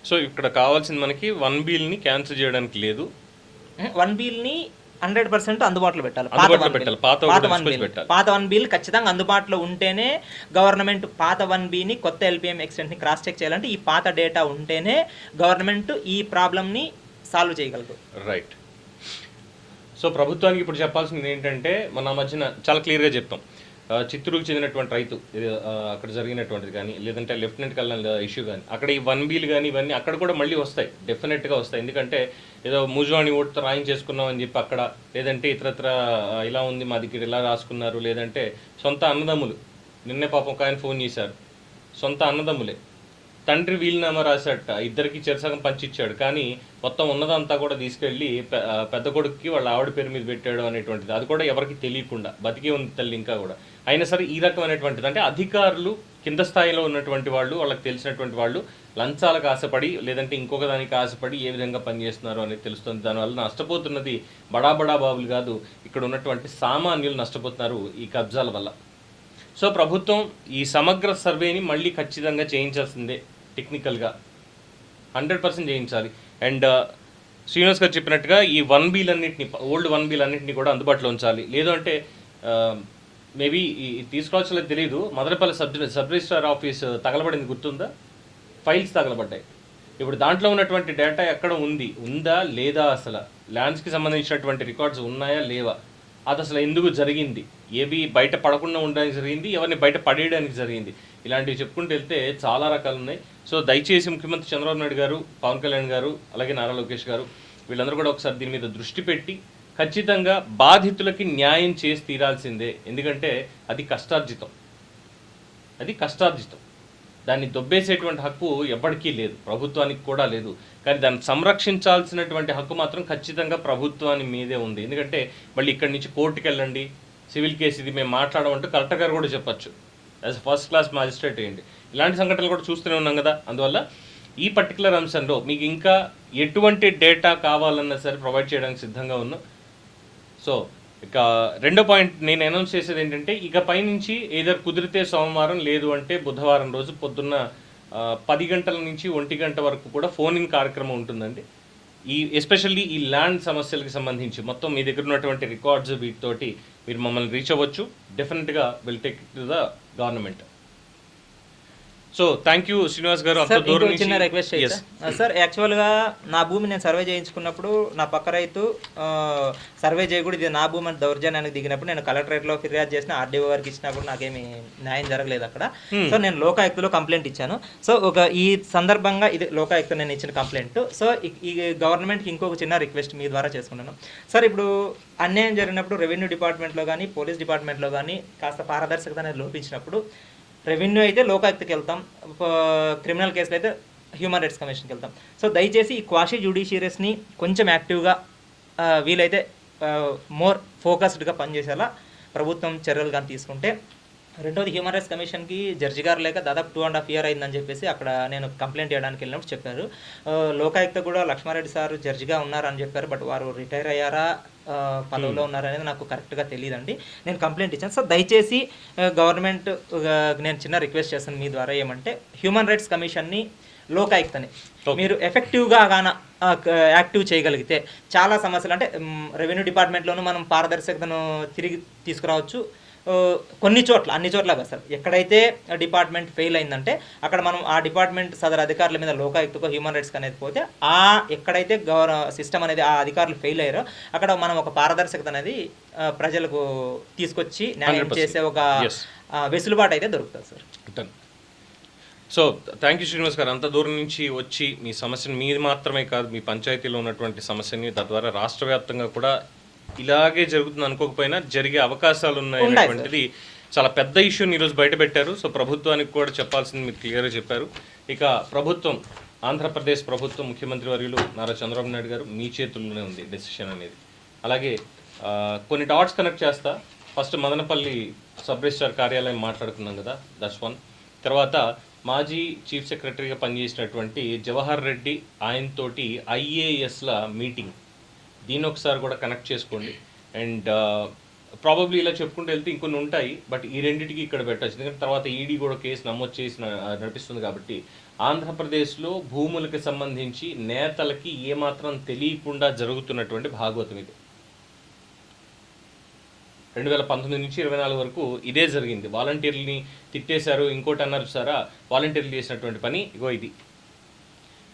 సో ఇక్కడ కావాల్సింది మనకి 1Bని క్యాన్సిల్ చేయడానికి లేదు, 1Bని 100% అందుబాటులో పెట్టాలి. పాత 1Bలు ఖచ్చితంగా అందుబాటులో ఉంటేనే గవర్నమెంట్ పాత 1Bని కొత్త ఎల్పిఎం ఎక్స్టెంట్ని క్రాస్ చెక్ చేయాలంటే ఈ పాత డేటా ఉంటేనే గవర్నమెంట్ ఈ ప్రాబ్లమ్ని సాల్వ్ చేయగలదు. రైట్. సో ప్రభుత్వానికి ఇప్పుడు చెప్పాల్సింది ఏంటంటే, మన మధ్యన చాలా క్లియర్గా చెప్తాం, చిత్తూరుకు చెందినటువంటి రైతు అక్కడ జరిగినటువంటిది కానీ లేదంటే లెఫ్టినెంట్ కల్నల్ ఇష్యూ కానీ అక్కడ ఈ 1Bలు కానీ ఇవన్నీ అక్కడ కూడా మళ్ళీ వస్తాయి, డెఫినెట్గా వస్తాయి. ఎందుకంటే ఏదో మూజువాణి ఓటుతో రాయించేసుకున్నాం అని చెప్పి అక్కడ, లేదంటే ఇతరత్ర ఇలా ఉంది మా దగ్గర ఇలా రాసుకున్నారు, లేదంటే సొంత అన్నదమ్ములు. నిన్నే పాపం ఒక ఆయన ఫోన్ చేశారు, సొంత అన్నదమ్ములే, తండ్రి వీలునామా రాశాట, ఇద్దరికి చెరసగం పంచిచ్చాడు, కానీ మొత్తం ఉన్నదంతా కూడా తీసుకెళ్ళి పెద్ద కొడుకుకి వాళ్ళ ఆవిడ పేరు మీద పెట్టాడు అనేటువంటిది. అది కూడా ఎవరికి తెలియకుండా బతికే ఉంది తల్లి ఇంకా కూడా. అయినా సరే ఈ రకమైనటువంటిది అంటే అధికారులు కింద స్థాయిలో ఉన్నటువంటి వాళ్ళు, వాళ్ళకి తెలిసినటువంటి వాళ్ళు లంచాలకు ఆశపడి లేదంటే ఇంకొక దానికి ఆశపడి ఏ విధంగా పనిచేస్తున్నారు అనేది తెలుస్తుంది. దానివల్ల నష్టపోతున్నది బడా బాబులు కాదు, ఇక్కడ ఉన్నటువంటి సామాన్యులు నష్టపోతున్నారు ఈ కబ్జాల వల్ల. సో ప్రభుత్వం ఈ సమగ్ర సర్వేని మళ్ళీ ఖచ్చితంగా చేయించాల్సిందే, టెక్నికల్గా 100% చేయించాలి. అండ్ శ్రీనివాస్ గారు చెప్పినట్టుగా ఈ 1Bలన్నింటినీ, ఓల్డ్ 1Bలన్నింటినీ కూడా అందుబాటులో ఉంచాలి. లేదు అంటే మేబీ తీసుకురావచ్చలేదు తెలియదు, మదనపల్లి సబ్ రిజిస్ట్రార్ ఆఫీస్ తగలబడింది గుర్తుందా, ఫైల్స్ తగలబడ్డాయి. ఇప్పుడు దాంట్లో ఉన్నటువంటి డేటా ఎక్కడ ఉందా లేదా, అసలు ల్యాండ్స్కి సంబంధించినటువంటి రికార్డ్స్ ఉన్నాయా లేవా, అది అసలు ఎందుకు జరిగింది, ఏవి బయట పడకుండా ఉండడానికి జరిగింది, ఎవరిని బయట పడేయడానికి జరిగింది, ఇలాంటివి చెప్పుకుంటూ వెళ్తే చాలా రకాలు ఉన్నాయి. సో దయచేసి ముఖ్యమంత్రి చంద్రబాబు నాయుడు గారు, పవన్ కళ్యాణ్ గారు, అలాగే నారా లోకేష్ గారు వీళ్ళందరూ కూడా ఒకసారి దీని మీద దృష్టి పెట్టి ఖచ్చితంగా బాధితులకి న్యాయం చేసి తీరాల్సిందే. ఎందుకంటే అది కష్టార్జితం, అది కష్టార్జితం. దాన్ని దొబ్బేసేటువంటి హక్కు ఎవ్వడికీ లేదు, ప్రభుత్వానికి కూడా లేదు. కానీ దాన్ని సంరక్షించాల్సినటువంటి హక్కు మాత్రం ఖచ్చితంగా ప్రభుత్వాన్ని మీదే ఉంది. ఎందుకంటే మళ్ళీ ఇక్కడి నుంచి కోర్టుకి వెళ్ళండి, సివిల్ కేసు ఇది మేము మాట్లాడమంటూ కలెక్టర్ గారు కూడా చెప్పచ్చు, యాజ్ ఫస్ట్ క్లాస్ మ్యాజిస్ట్రేట్ ఏంటి. ఇలాంటి సంఘటనలు కూడా చూస్తూనే ఉన్నాం కదా. అందువల్ల ఈ పర్టికులర్ అంశంలో మీకు ఇంకా ఎటువంటి డేటా కావాలన్నా సరే ప్రొవైడ్ చేయడానికి సిద్ధంగా ఉన్నాం. సో ఇక రెండో పాయింట్ నేను అనౌన్స్ చేసేది ఏంటంటే, ఇక పైనుంచి ఏదర్ కుదిరితే సోమవారం, లేదు అంటే బుధవారం రోజు పొద్దున్న 10 గంటల నుంచి 1 గంట వరకు కూడా ఫోన్ ఇన్ కార్యక్రమం ఉంటుందండి. ఎస్పెషల్లీ ఈ ల్యాండ్ సమస్యలకు సంబంధించి మొత్తం మీ దగ్గర ఉన్నటువంటి రికార్డ్స్ వీటితోటి మీరు మమ్మల్ని రీచ్ అవ్వచ్చు. డెఫినెట్గా will take to the government. So thank you Srinivas గారు. అంత దూరం నుంచి చిన్న రిక్వెస్ట్ సార్, యాక్చువల్గా నా భూమి నేను సర్వే చేయించుకున్నప్పుడు నా పక్క రైతు సర్వే చేయకూడదు, ఇది నా భూమి అని దౌర్జన్యానికి దిగినప్పుడు నేను కలెక్టరేట్లో ఫిర్యాదు చేసిన, ఆర్డీఓ గారికి ఇచ్చినా కూడా నాకేమి న్యాయం జరగలేదు అక్కడ. సో నేను లోకాయుక్తలో కంప్లైంట్ ఇచ్చాను. సో ఈ సందర్భంగా ఇది లోకాయుక్త నేను ఇచ్చిన కంప్లైంట్. సో ఈ గవర్నమెంట్కి ఇంకొక చిన్న రిక్వెస్ట్ మీ ద్వారా చేసుకుంటున్నాను సార్. ఇప్పుడు అన్యాయం జరిగినప్పుడు రెవెన్యూ డిపార్ట్మెంట్లో కానీ పోలీస్ డిపార్ట్మెంట్లో కానీ కాస్త పారదర్శకత అనేది లోపించినప్పుడు రెవెన్యూ అయితే లోకాయుక్తకి వెళ్తాం, క్రిమినల్ కేసులు అయితే హ్యూమన్ రైట్స్ కమిషన్కి వెళ్తాం. సో దయచేసి ఈ క్వాషీ జ్యుడిషియరీస్ని కొంచెం యాక్టివ్గా వీలైతే మోర్ ఫోకస్డ్గా పనిచేసేలా ప్రభుత్వం చర్యలు కానీ తీసుకుంటే. రెండోది హ్యూమన్ రైట్స్ కమిషన్కి జడ్జి గారు లేక దాదాపు 2.5 years అయిందని చెప్పేసి అక్కడ నేను కంప్లైంట్ చేయడానికి వెళ్ళినప్పుడు చెప్పారు. లోకాయుక్త కూడా లక్ష్మారెడ్డి సార్ జడ్జిగా ఉన్నారని చెప్పారు, బట్ వారు రిటైర్ అయ్యారా పదవిలో ఉన్నారనేది నాకు కరెక్ట్గా తెలియదండి. నేను కంప్లైంట్ ఇచ్చాను. సో దయచేసి గవర్నమెంట్ నేను చిన్న రిక్వెస్ట్ చేస్తాను మీ ద్వారా, ఏమంటే హ్యూమన్ రైట్స్ కమిషన్ని లోకాయుక్తని మీరు ఎఫెక్టివ్గా యాక్టివ్ చేయగలిగితే చాలా సమస్యలు, అంటే రెవెన్యూ డిపార్ట్మెంట్లోనూ మనం పారదర్శకతను తిరిగి తీసుకురావచ్చు. కొన్ని చోట్ల, అన్ని చోట్ల కాదు సార్, ఎక్కడైతే డిపార్ట్మెంట్ ఫెయిల్ అయిందంటే అక్కడ మనం ఆ డిపార్ట్మెంట్ సదరు అధికారుల మీద లోకాయుక్తకో హ్యూమన్ రైట్స్కి అనేది పోతే ఎక్కడైతే సిస్టమ్ అనేది ఆ అధికారులు ఫెయిల్ అయ్యారో అక్కడ మనం ఒక పారదర్శకత అనేది ప్రజలకు తీసుకొచ్చి న్యాయం చేసే ఒక వెసులుబాటు అయితే దొరుకుతుంది sir. So thank you Srinivas గారు. అంత దూరం నుంచి వచ్చి మీ సమస్యను మీది మాత్రమే కాదు, మీ పంచాయతీలో ఉన్నటువంటి సమస్యని తద్వారా రాష్ట్ర వ్యాప్తంగా కూడా ఇలాగే జరుగుతుంది అనుకోకపోయినా జరిగే అవకాశాలు ఉన్నాయనేటువంటిది చాలా పెద్ద ఇష్యూని ఈరోజు బయటపెట్టారు. సో ప్రభుత్వానికి కూడా చెప్పాల్సింది మీరు క్లియర్గా చెప్పారు. ఇక ప్రభుత్వం, ఆంధ్రప్రదేశ్ ప్రభుత్వం, ముఖ్యమంత్రి వర్యులు నారా చంద్రబాబు నాయుడు గారు మీ చేతుల్లోనే ఉంది డెసిషన్ అనేది. అలాగే కొన్ని డాట్స్ కనెక్ట్ చేస్తా. ఫస్ట్ మదనపల్లి సబ్ రిజిస్ట్రార్ కార్యాలయం మాట్లాడుకున్నాం కదా, దట్స్ వన్. తర్వాత మాజీ చీఫ్ సెక్రటరీగా పనిచేసినటువంటి జవహర్ రెడ్డి, ఆయనతోటి ఐఏఎస్ల మీటింగ్, దీన్ని ఒకసారి కూడా కనెక్ట్ చేసుకోండి. అండ్ ప్రాబబ్లీ ఇలా చెప్పుకుంటూ వెళ్తే ఇంకొన్ని ఉంటాయి, బట్ ఈ రెండింటికి ఇక్కడ పెట్టచ్చు. ఎందుకంటే తర్వాత ఈడీ కూడా కేసు నమోదు చేసి నడిపిస్తుంది కాబట్టి ఆంధ్రప్రదేశ్లో భూములకు సంబంధించి నేతలకి ఏమాత్రం తెలియకుండా జరుగుతున్నటువంటి భాగవతం ఇది. 2019 నుంచి 2024 వరకు ఇదే జరిగింది. వాలంటీర్లని తిట్టేశారు, ఇంకోటి అన్నారు సారా, వాలంటీర్లు చేసినటువంటి పని ఇగో ఇది.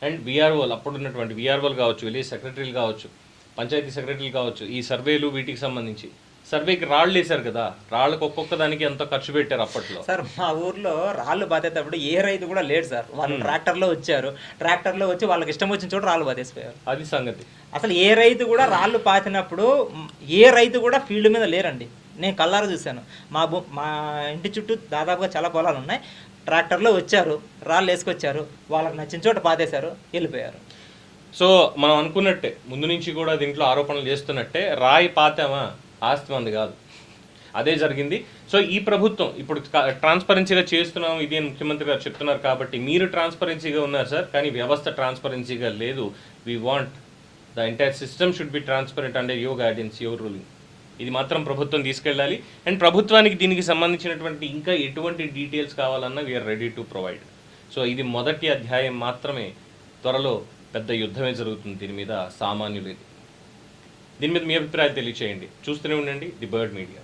అండ్ విఆర్ఓలు, అప్పుడున్నటువంటి విఆర్ఓలు కావచ్చు, విలేజ్ సెక్రటరీలు కావచ్చు, పంచాయతీ సెక్రటరీలు కావచ్చు, ఈ సర్వేలు వీటికి సంబంధించి సర్వేకి రాళ్ళు వేశారు కదా, రాళ్ళకు ఒక్కొక్క దానికి ఎంతో ఖర్చు పెట్టారు అప్పట్లో. సార్ మా ఊర్లో రాళ్ళు బాధేటప్పుడు ఏ రైతు కూడా లేడు సార్, వాళ్ళు ట్రాక్టర్లో వచ్చారు, ట్రాక్టర్లో వచ్చి వాళ్ళకి ఇష్టం వచ్చిన చోట రాళ్ళు బాధేసిపోయారు. అది సంగతి. అసలు ఏ రైతు కూడా రాళ్ళు పాతినప్పుడు ఏ రైతు కూడా ఫీల్డ్ మీద లేరండి. నేను కల్లారా చూశాను. మా ఇంటి చుట్టూ దాదాపుగా చాలా పొలాలు ఉన్నాయి. ట్రాక్టర్లో వచ్చారు, రాళ్ళు వేసుకొచ్చారు, వాళ్ళకి నచ్చిన చోట పాతేశారు, వెళ్ళిపోయారు. సో మనం అనుకున్నట్టే, ముందు నుంచి కూడా దీంట్లో ఆరోపణలు చేస్తున్నట్టే, రాయి పాతామా ఆస్తి మంది కాదు, అదే జరిగింది. సో ఈ ప్రభుత్వం ఇప్పుడు ట్రాన్స్పరెన్సీగా చేస్తున్నాం ఇది అని ముఖ్యమంత్రి గారు చెప్తున్నారు కాబట్టి మీరు ట్రాన్స్పరెన్సీగా ఉన్నారు సార్, కానీ వ్యవస్థ ట్రాన్స్పరెన్సీగా లేదు. We want the entire system should be transparent under your guidance, your ruling. ఇది మాత్రం ప్రభుత్వం తీసుకెళ్ళాలి. అండ్ ప్రభుత్వానికి దీనికి సంబంధించినటువంటి ఇంకా ఎటువంటి డీటెయిల్స్ కావాలన్నా we are ready to provide. So ఇది మొదటి అధ్యాయం మాత్రమే, త్వరలో పెద్ద యుద్ధమే జరుగుతుంది దీని మీద, సామాన్యులేదు. దీని మీద మీ అభిప్రాయం తెలియచేయండి. చూస్తూనే ఉండండి ది బర్డ్ మీడియా.